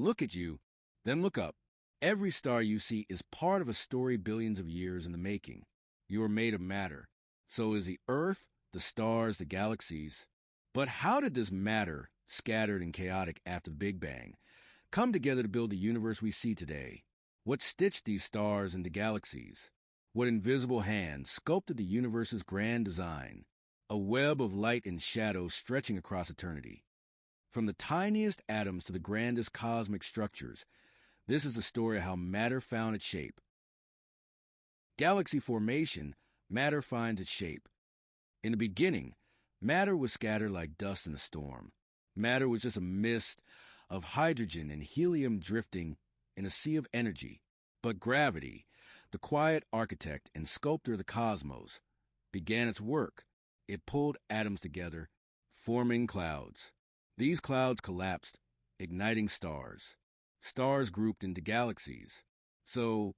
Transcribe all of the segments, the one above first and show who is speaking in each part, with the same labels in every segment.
Speaker 1: Look at you, then look up. Every star you see is part of a story billions of years in the making. You are made of matter. So is the Earth, the stars, the galaxies. But how did this matter, scattered and chaotic after the Big Bang, come together to build the universe we see today? What stitched these stars into galaxies? What invisible hand sculpted the universe's grand design? A web of light and shadow stretching across eternity. From the tiniest atoms to the grandest cosmic structures, this is the story of how matter found its shape. Galaxy formation, matter finds its shape. In the beginning, matter was scattered like dust in a storm. Matter was just a mist of hydrogen and helium drifting in a sea of energy. But gravity, the quiet architect and sculptor of the cosmos, began its work. It pulled atoms together, forming clouds. These clouds collapsed, igniting stars. Stars grouped into galaxies. So,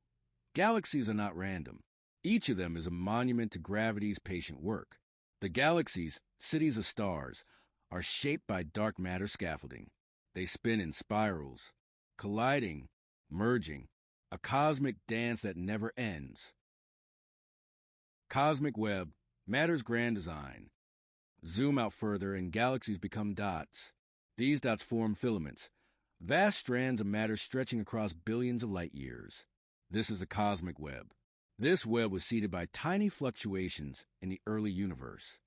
Speaker 1: galaxies are not random. Each of them is a monument to gravity's patient work. The galaxies, cities of stars, are shaped by dark matter scaffolding. They spin in spirals, colliding, merging, a cosmic dance that never ends. Cosmic web, matter's grand design. Zoom out further and galaxies become dots. These dots form filaments, vast strands of matter stretching across billions of light years. This is a cosmic web. This web was seeded by tiny fluctuations in the early universe,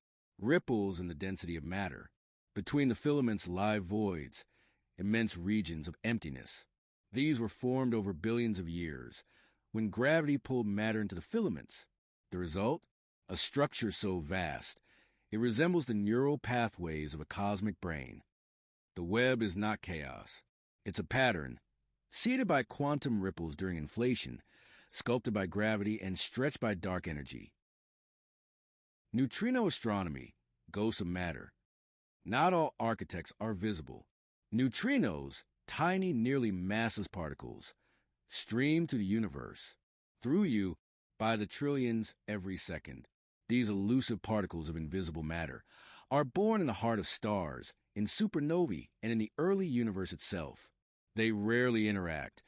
Speaker 1: ripples in the density of matter. Between the filaments lie voids, immense regions of emptiness. These were formed over billions of years, when gravity pulled matter into the filaments. The result? A structure so vast, it resembles the neural pathways of a cosmic brain. The web is not chaos. It's a pattern, seeded by quantum ripples during inflation, sculpted by gravity and stretched by dark energy. Neutrino astronomy, ghosts of matter. Not all architects are visible. Neutrinos, tiny, nearly massless particles, stream through the universe, through you, by the trillions every second. These elusive particles of invisible matter are born in the heart of stars, in supernovae, and in the early universe itself. They rarely interact,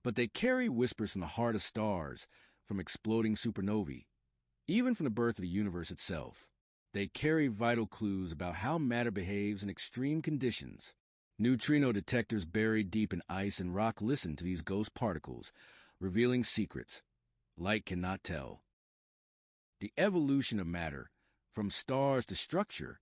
Speaker 1: but they carry whispers from the heart of stars, from exploding supernovae, even from the birth of the universe itself. They carry vital clues about how matter behaves in extreme conditions. Neutrino detectors buried deep in ice and rock listen to these ghost particles, revealing secrets light cannot tell. The evolution of matter, from stars to structure.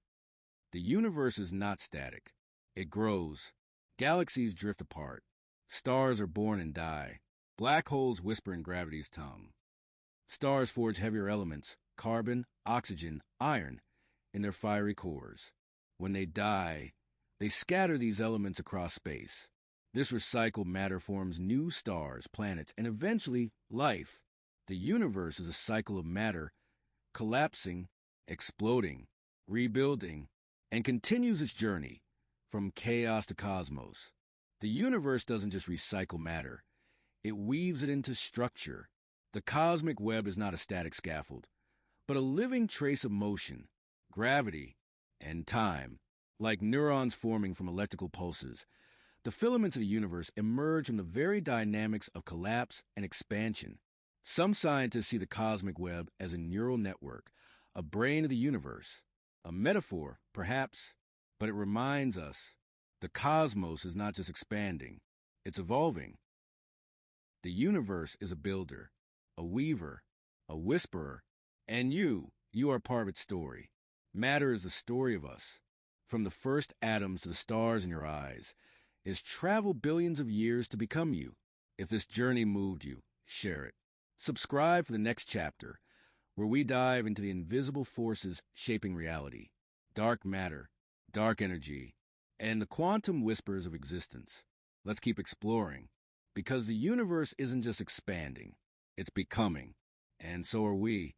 Speaker 1: The universe is not static. It grows. Galaxies drift apart. Stars are born and die. Black holes whisper in gravity's tongue. Stars forge heavier elements, carbon, oxygen, iron, in their fiery cores. When they die, they scatter these elements across space. This recycled matter forms new stars, planets, and eventually life. The universe is a cycle of matter, collapsing, exploding, rebuilding, and continues its journey from chaos to cosmos. The universe doesn't just recycle matter. It weaves it into structure. The cosmic web is not a static scaffold, but a living trace of motion, gravity, and time. Like neurons forming from electrical pulses, the filaments of the universe emerge from the very dynamics of collapse and expansion. Some scientists see the cosmic web as a neural network, a brain of the universe. A metaphor, perhaps, but it reminds us the cosmos is not just expanding, it's evolving. The universe is a builder, a weaver, a whisperer, and you are part of its story. Matter is the story of us. From the first atoms to the stars in your eyes, it's traveled billions of years to become you. If this journey moved you, share it. Subscribe for the next chapter, where we dive into the invisible forces shaping reality, dark matter, dark energy, and the quantum whispers of existence. Let's keep exploring, because the universe isn't just expanding, it's becoming, and so are we.